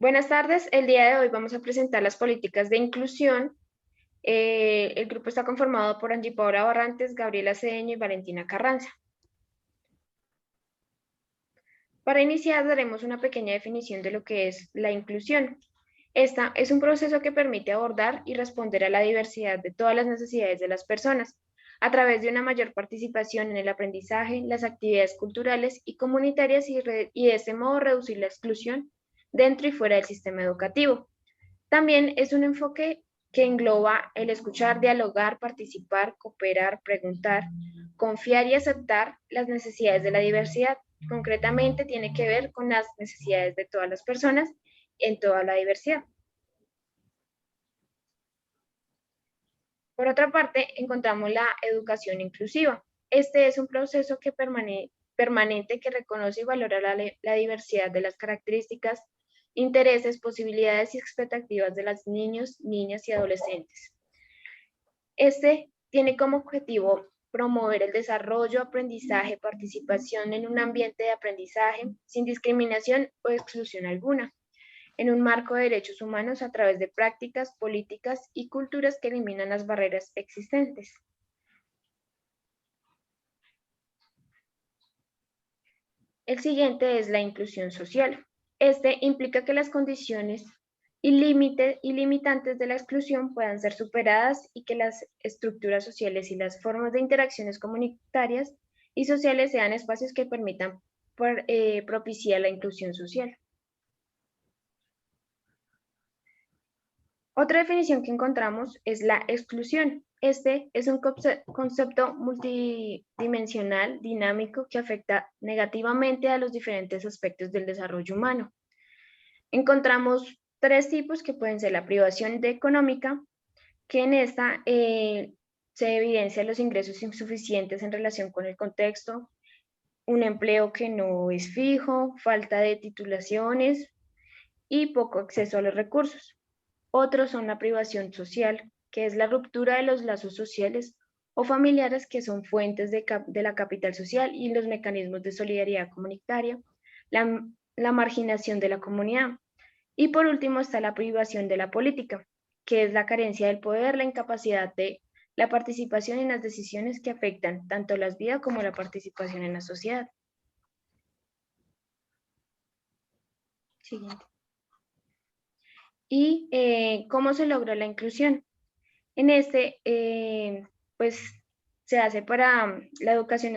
Buenas tardes, el día de hoy vamos a presentar las políticas de inclusión. El grupo está conformado por Angie Paola Barrantes, Gabriela Cedeño y Valentina Carranza. Para iniciar daremos una pequeña definición de lo que es la inclusión. Esta es un proceso que permite abordar y responder a la diversidad de todas las necesidades de las personas, a través de una mayor participación en el aprendizaje, las actividades culturales y comunitarias y de este modo reducir la exclusión dentro y fuera del sistema educativo. También es un enfoque que engloba el escuchar, dialogar, participar, cooperar, preguntar, confiar y aceptar las necesidades de la diversidad. Concretamente tiene que ver con las necesidades de todas las personas en toda la diversidad. Por otra parte, encontramos la educación inclusiva. Este es un proceso permanente que reconoce y valora la diversidad de las características, intereses, posibilidades y expectativas de los niños, niñas y adolescentes. Este tiene como objetivo promover el desarrollo, aprendizaje, participación en un ambiente de aprendizaje sin discriminación o exclusión alguna, en un marco de derechos humanos a través de prácticas, políticas y culturas que eliminan las barreras existentes. El siguiente es la inclusión social. Este implica que las condiciones y limitantes de la exclusión puedan ser superadas y que las estructuras sociales y las formas de interacciones comunitarias y sociales sean espacios que permitan propiciar la inclusión social. Otra definición que encontramos es la exclusión. Este es un concepto multidimensional, dinámico, que afecta negativamente a los diferentes aspectos del desarrollo humano. Encontramos tres tipos que pueden ser la privación económica, que en esta se evidencian los ingresos insuficientes en relación con el contexto, un empleo que no es fijo, falta de titulaciones y poco acceso a los recursos. Otros son la privación social, que es la ruptura de los lazos sociales o familiares que son fuentes de la capital social y los mecanismos de solidaridad comunitaria, la marginación de la comunidad. Y por último está la privación de la política, que es la carencia del poder, la incapacidad de la participación en las decisiones que afectan tanto las vidas como la participación en la sociedad. Siguiente. ¿Y cómo se logra la inclusión? En pues se hace para la educación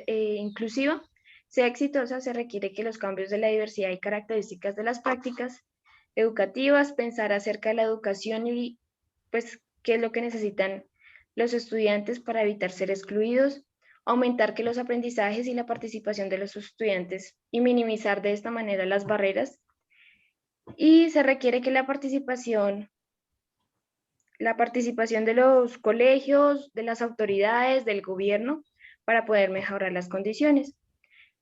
inclusiva, sea exitosa, se requiere que los cambios de la diversidad y características de las prácticas educativas, pensar acerca de la educación y pues qué es lo que necesitan los estudiantes para evitar ser excluidos, aumentar que los aprendizajes y la participación de los estudiantes y minimizar de esta manera las barreras. Y se requiere que la participación de los colegios, de las autoridades, del gobierno, para poder mejorar las condiciones.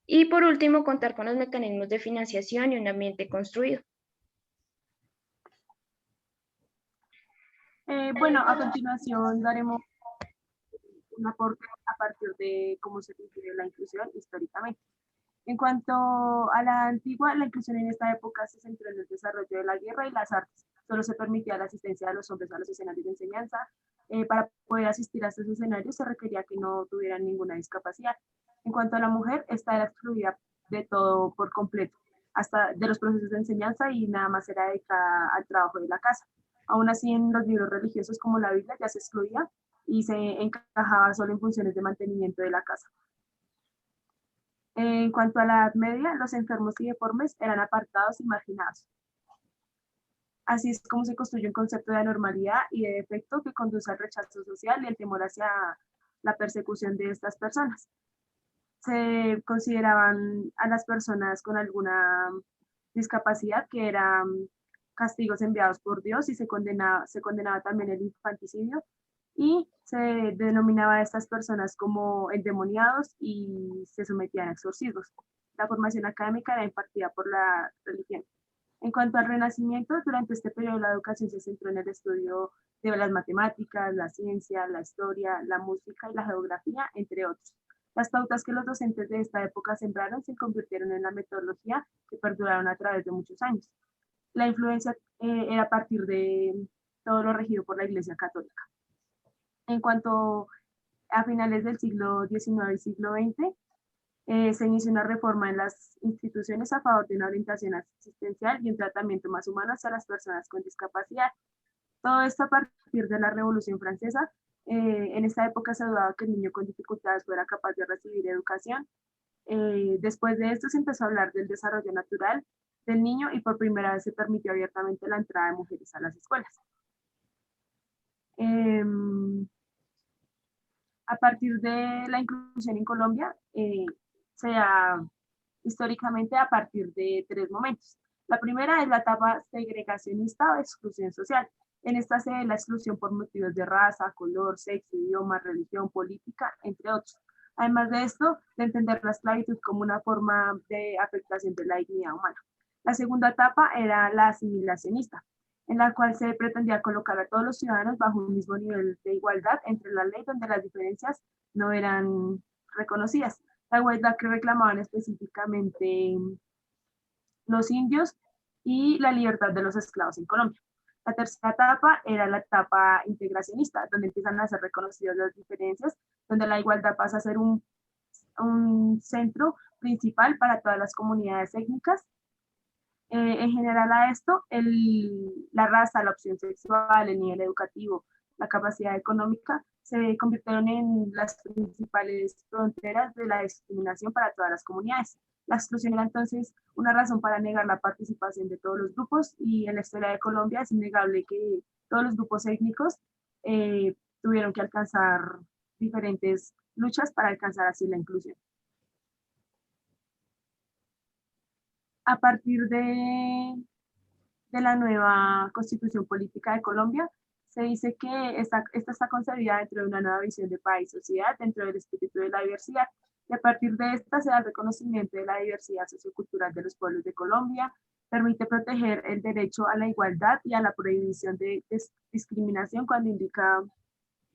Y por último, contar con los mecanismos de financiación y un ambiente construido. Bueno, a continuación daremos un aporte a partir de cómo se define la inclusión históricamente. En cuanto a la antigua, la inclusión en esta época se centró en el desarrollo de la guerra y las artes. Solo se permitía la asistencia de los hombres a los escenarios de enseñanza. Para poder asistir a estos escenarios se requería que no tuvieran ninguna discapacidad. En cuanto a la mujer, esta era excluida de todo por completo, hasta de los procesos de enseñanza y nada más era dedicada al trabajo de la casa. Aún así, en los libros religiosos como la Biblia ya se excluía y se encajaba solo en funciones de mantenimiento de la casa. En cuanto a la Edad Media, los enfermos y deformes eran apartados y marginados. Así es como se construye un concepto de anormalidad y de defecto que conduce al rechazo social y el temor hacia la persecución de estas personas. Se consideraban a las personas con alguna discapacidad que eran castigos enviados por Dios y se condenaba también el infanticidio y se denominaba a estas personas como endemoniados y se sometían a exorcismos. La formación académica era impartida por la religión. En cuanto al Renacimiento, durante este periodo la educación se centró en el estudio de las matemáticas, la ciencia, la historia, la música y la geografía, entre otros. Las pautas que los docentes de esta época sembraron se convirtieron en la metodología que perduraron a través de muchos años. La influencia era a partir de todo lo regido por la Iglesia Católica. En cuanto a finales del siglo XIX y siglo XX, se inició una reforma en las instituciones a favor de una orientación asistencial y un tratamiento más humano hacia las personas con discapacidad. Todo esto a partir de la Revolución Francesa. En esta época se dudaba que el niño con dificultades fuera capaz de recibir educación. Después de esto se empezó a hablar del desarrollo natural del niño y por primera vez se permitió abiertamente la entrada de mujeres a las escuelas. A partir de la inclusión en Colombia, se da históricamente a partir de tres momentos. La primera es la etapa segregacionista o exclusión social. En esta se ve la exclusión por motivos de raza, color, sexo, idioma, religión, política, entre otros. Además de esto, de entender la esclavitud como una forma de afectación de la dignidad humana. La segunda etapa era la asimilacionista, en la cual se pretendía colocar a todos los ciudadanos bajo un mismo nivel de igualdad entre la ley, donde las diferencias no eran reconocidas. La igualdad que reclamaban específicamente los indios y la libertad de los esclavos en Colombia. La tercera etapa era la etapa integracionista, donde empiezan a ser reconocidas las diferencias, donde la igualdad pasa a ser un centro principal para todas las comunidades étnicas. En general a esto, la raza, la opción sexual, el nivel educativo, la capacidad económica se convirtieron en las principales fronteras de la discriminación para todas las comunidades. La exclusión era entonces una razón para negar la participación de todos los grupos, y en la historia de Colombia es innegable que todos los grupos étnicos tuvieron que alcanzar diferentes luchas para alcanzar así la inclusión. A partir de la nueva Constitución Política de Colombia, se dice que esta está concebida dentro de una nueva visión de país, sociedad, dentro del espíritu de la diversidad. Y a partir de esta se da el reconocimiento de la diversidad sociocultural de los pueblos de Colombia, permite proteger el derecho a la igualdad y a la prohibición de discriminación, cuando indica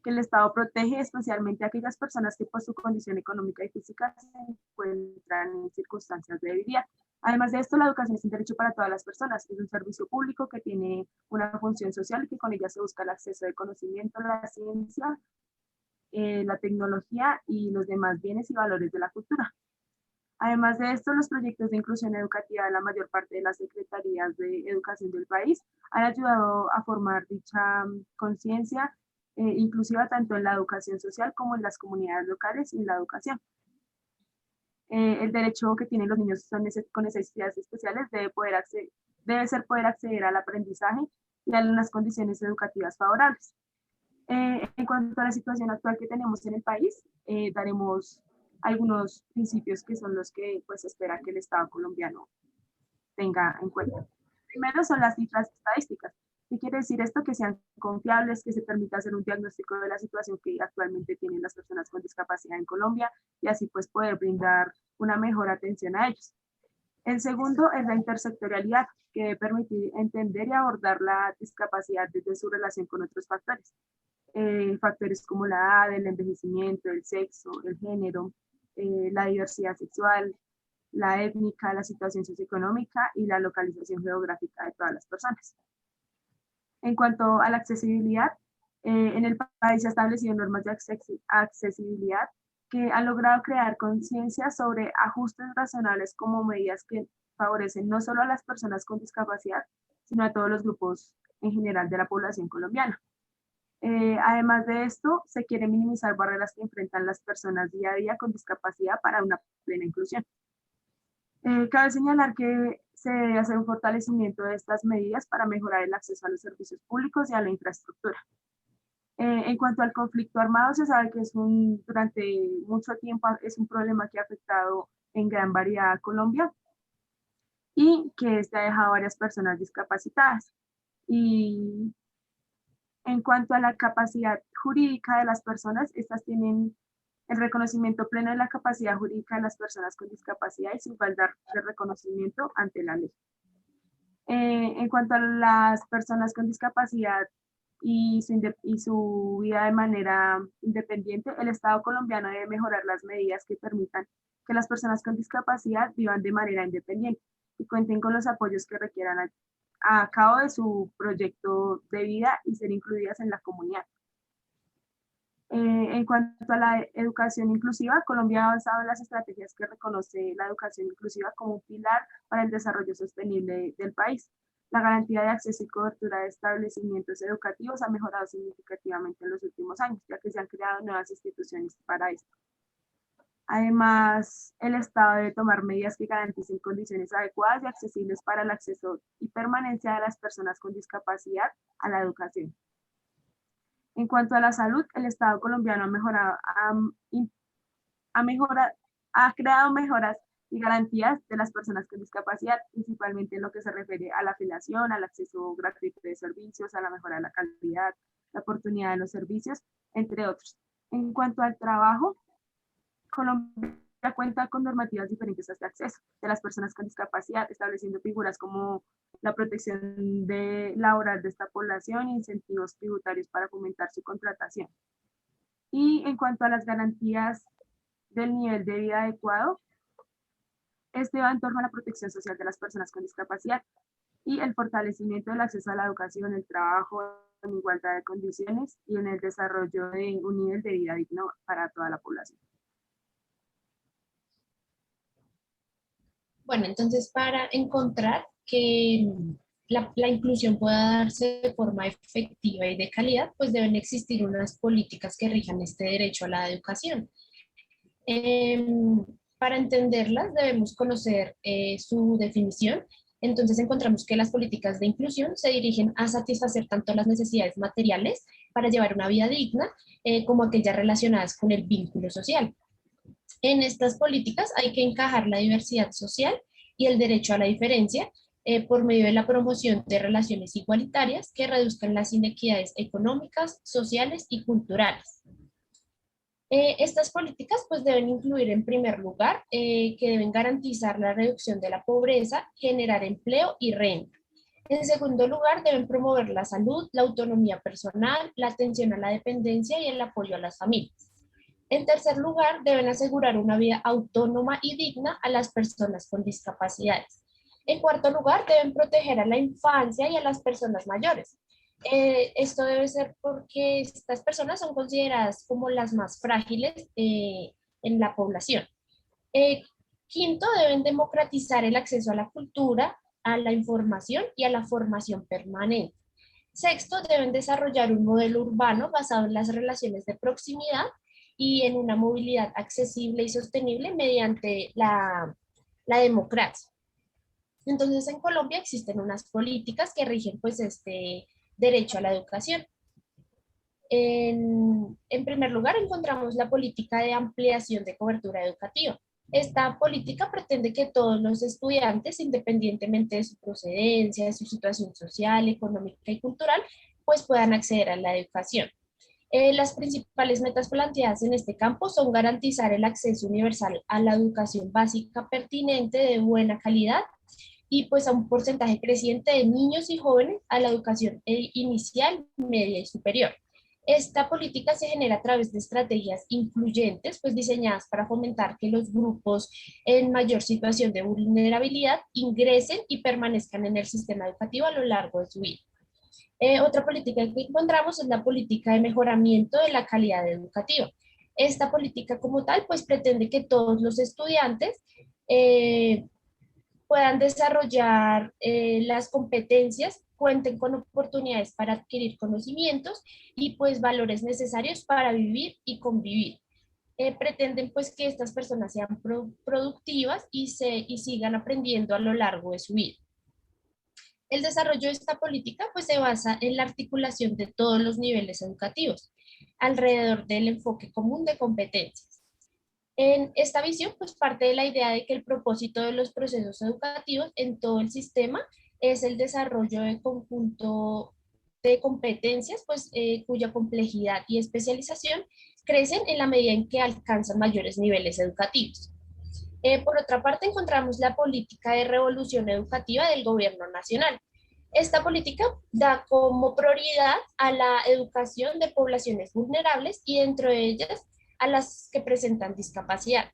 que el Estado protege especialmente a aquellas personas que por su condición económica y física se encuentran en circunstancias de debilidad. Además de esto, la educación es un derecho para todas las personas, es un servicio público que tiene una función social y que con ella se busca el acceso al conocimiento, la ciencia, la tecnología y los demás bienes y valores de la cultura. Además de esto, los proyectos de inclusión educativa de la mayor parte de las secretarías de educación del país han ayudado a formar dicha conciencia inclusiva tanto en la educación social como en las comunidades locales y en la educación. El derecho que tienen los niños con necesidades especiales debe ser poder acceder al aprendizaje y a unas condiciones educativas favorables. En cuanto a la situación actual que tenemos en el país, daremos algunos principios que son los que pues espera que el Estado colombiano tenga en cuenta. Primero son las cifras estadísticas. ¿Qué quiere decir esto? Que sean confiables, que se permita hacer un diagnóstico de la situación que actualmente tienen las personas con discapacidad en Colombia y así pues poder brindar una mejor atención a ellos. El segundo es la intersectorialidad, que debe permitir entender y abordar la discapacidad desde su relación con otros factores. Factores como la edad, el envejecimiento, el sexo, el género, la diversidad sexual, la étnica, la situación socioeconómica y la localización geográfica de todas las personas. En cuanto a la accesibilidad, en el país se han establecido normas de accesibilidad que han logrado crear conciencia sobre ajustes razonables como medidas que favorecen no solo a las personas con discapacidad, sino a todos los grupos en general de la población colombiana. Además de esto, se quiere minimizar barreras que enfrentan las personas día a día con discapacidad para una plena inclusión. Cabe señalar que se debe hacer un fortalecimiento de estas medidas para mejorar el acceso a los servicios públicos y a la infraestructura. En cuanto al conflicto armado, se sabe que durante mucho tiempo es un problema que ha afectado en gran variedad a Colombia y que ha dejado a varias personas discapacitadas. Y en cuanto a la capacidad jurídica de las personas, estas tienen el reconocimiento pleno de la capacidad jurídica de las personas con discapacidad y su igualdad de reconocimiento ante la ley. En cuanto a las personas con discapacidad y su vida de manera independiente, el Estado colombiano debe mejorar las medidas que permitan que las personas con discapacidad vivan de manera independiente y cuenten con los apoyos que requieran a cabo de su proyecto de vida y ser incluidas en la comunidad. En cuanto a la educación inclusiva, Colombia ha avanzado en las estrategias que reconoce la educación inclusiva como un pilar para el desarrollo sostenible del país. La garantía de acceso y cobertura de establecimientos educativos ha mejorado significativamente en los últimos años, ya que se han creado nuevas instituciones para esto. Además, el Estado debe tomar medidas que garanticen condiciones adecuadas y accesibles para el acceso y permanencia de las personas con discapacidad a la educación. En cuanto a la salud, el Estado colombiano ha creado mejoras y garantías de las personas con discapacidad, principalmente en lo que se refiere a la afiliación, al acceso gratuito de servicios, a la mejora de la calidad, la oportunidad de los servicios, entre otros. En cuanto al trabajo, Colombia cuenta con normativas diferentes a este acceso de las personas con discapacidad, estableciendo figuras como la protección laboral de esta población e incentivos tributarios para fomentar su contratación. Y en cuanto a las garantías del nivel de vida adecuado, este va en torno a la protección social de las personas con discapacidad y el fortalecimiento del acceso a la educación, el trabajo en igualdad de condiciones y en el desarrollo de un nivel de vida digno para toda la población. Bueno, entonces para encontrar que la inclusión pueda darse de forma efectiva y de calidad, pues deben existir unas políticas que rijan este derecho a la educación. Para entenderlas debemos conocer su definición. Entonces encontramos que las políticas de inclusión se dirigen a satisfacer tanto las necesidades materiales para llevar una vida digna, como aquellas relacionadas con el vínculo social. En estas políticas hay que encajar la diversidad social y el derecho a la diferencia por medio de la promoción de relaciones igualitarias que reduzcan las inequidades económicas, sociales y culturales. Estas políticas pues deben incluir en primer lugar que deben garantizar la reducción de la pobreza, generar empleo y renta. En segundo lugar, deben promover la salud, la autonomía personal, la atención a la dependencia y el apoyo a las familias. En tercer lugar, deben asegurar una vida autónoma y digna a las personas con discapacidades. En cuarto lugar, deben proteger a la infancia y a las personas mayores. Esto debe ser porque estas personas son consideradas como las más frágiles en la población. Quinto, deben democratizar el acceso a la cultura, a la información y a la formación permanente. Sexto, deben desarrollar un modelo urbano basado en las relaciones de proximidad y en una movilidad accesible y sostenible mediante la democracia. Entonces, en Colombia existen unas políticas que rigen pues este derecho a la educación. En primer lugar, encontramos la política de ampliación de cobertura educativa. Esta política pretende que todos los estudiantes, independientemente de su procedencia, de su situación social, económica y cultural, pues puedan acceder a la educación. Las principales metas planteadas en este campo son garantizar el acceso universal a la educación básica pertinente de buena calidad y pues a un porcentaje creciente de niños y jóvenes a la educación inicial, media y superior. Esta política se genera a través de estrategias incluyentes, pues diseñadas para fomentar que los grupos en mayor situación de vulnerabilidad ingresen y permanezcan en el sistema educativo a lo largo de su vida. Otra política que encontramos es la política de mejoramiento de la calidad educativa. Esta política como tal, pues pretende que todos los estudiantes puedan desarrollar las competencias, cuenten con oportunidades para adquirir conocimientos y pues valores necesarios para vivir y convivir. Pretenden pues que estas personas sean productivas y sigan aprendiendo a lo largo de su vida. El desarrollo de esta política pues, se basa en la articulación de todos los niveles educativos alrededor del enfoque común de competencias. En esta visión, pues parte de la idea de que el propósito de los procesos educativos en todo el sistema es el desarrollo de conjunto de competencias, pues cuya complejidad y especialización crecen en la medida en que alcanzan mayores niveles educativos. Por otra parte, encontramos la política de revolución educativa del gobierno nacional. Esta política da como prioridad a la educación de poblaciones vulnerables y dentro de ellas a las que presentan discapacidad.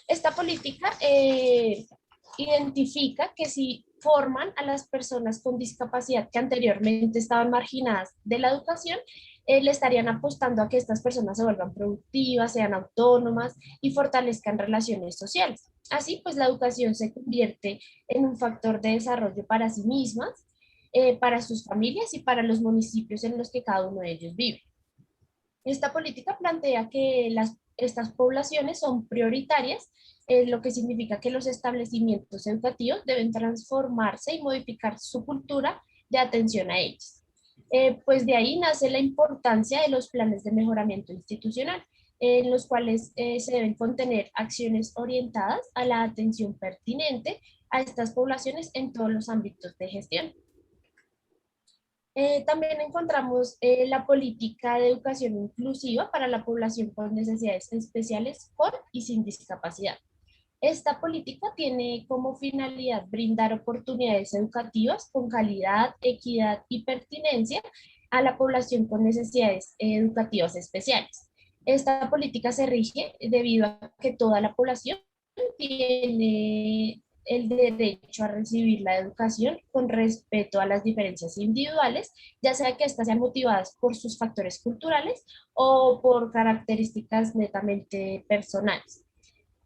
Esta política identifica que si forman a las personas con discapacidad que anteriormente estaban marginadas de la educación, le estarían apostando a que estas personas se vuelvan productivas, sean autónomas y fortalezcan relaciones sociales. Así, pues la educación se convierte en un factor de desarrollo para sí mismas, para sus familias y para los municipios en los que cada uno de ellos vive. Esta política plantea que estas poblaciones son prioritarias, lo que significa que los establecimientos educativos deben transformarse y modificar su cultura de atención a ellas. Pues de ahí nace la importancia de los planes de mejoramiento institucional, en los cuales se deben contener acciones orientadas a la atención pertinente a estas poblaciones en todos los ámbitos de gestión. También encontramos la política de educación inclusiva para la población con necesidades especiales con y sin discapacidad. Esta política tiene como finalidad brindar oportunidades educativas con calidad, equidad y pertinencia a la población con necesidades educativas especiales. Esta política se rige debido a que toda la población tiene el derecho a recibir la educación con respeto a las diferencias individuales, ya sea que éstas sean motivadas por sus factores culturales o por características netamente personales.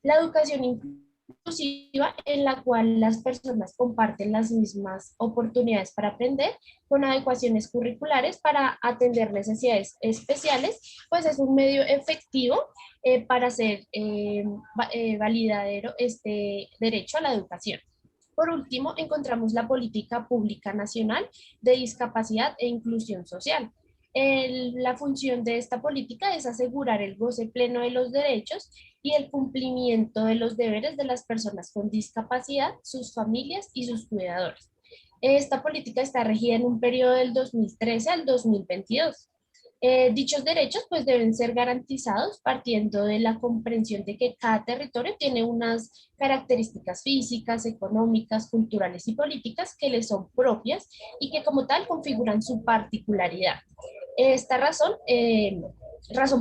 La educación inclusiva en la cual las personas comparten las mismas oportunidades para aprender con adecuaciones curriculares para atender necesidades especiales, pues es un medio efectivo para hacer validadero este derecho a la educación. Por último, encontramos la política pública nacional de discapacidad e inclusión social. La función de esta política es asegurar el goce pleno de los derechos y el cumplimiento de los deberes de las personas con discapacidad, sus familias y sus cuidadores. Esta política está regida en un periodo del 2013 al 2022. Dichos derechos pues deben ser garantizados partiendo de la comprensión de que cada territorio tiene unas características físicas, económicas, culturales y políticas que les son propias y que como tal configuran su particularidad. Esta razón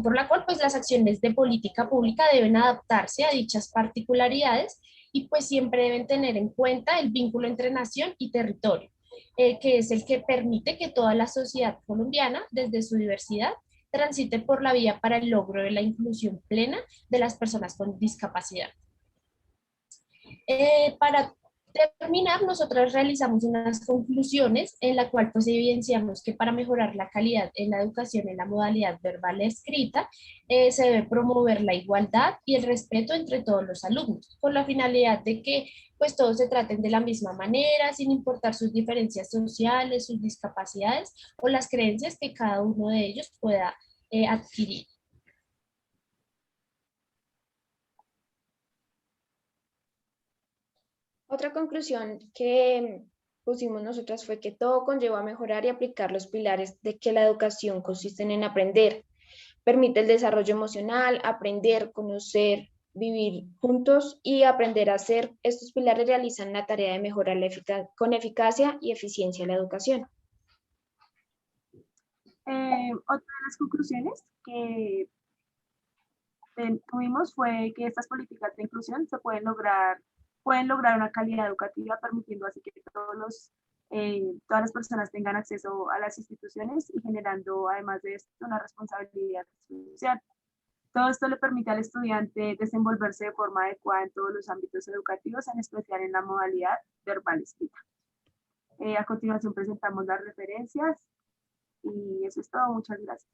por la cual pues las acciones de política pública deben adaptarse a dichas particularidades y pues siempre deben tener en cuenta el vínculo entre nación y territorio, que es el que permite que toda la sociedad colombiana, desde su diversidad, transite por la vía para el logro de la inclusión plena de las personas con discapacidad. Para terminar, nosotros realizamos unas conclusiones en la cual pues evidenciamos que para mejorar la calidad en la educación en la modalidad verbal y escrita, se debe promover la igualdad y el respeto entre todos los alumnos, con la finalidad de que pues todos se traten de la misma manera, sin importar sus diferencias sociales, sus discapacidades o las creencias que cada uno de ellos pueda adquirir. Otra conclusión que pusimos nosotras fue que todo conlleva a mejorar y aplicar los pilares de que la educación consiste en aprender. Permite el desarrollo emocional, aprender, conocer, vivir juntos y aprender a hacer. Estos pilares realizan la tarea de mejorar con eficacia y eficiencia la educación. Otra de las conclusiones que tuvimos fue que estas políticas de inclusión se pueden lograr una calidad educativa, permitiendo así que todas las personas tengan acceso a las instituciones y generando, además de esto, una responsabilidad social. Todo esto le permite al estudiante desenvolverse de forma adecuada en todos los ámbitos educativos, en especial en la modalidad verbal escrita. A continuación presentamos las referencias y eso es todo. Muchas gracias.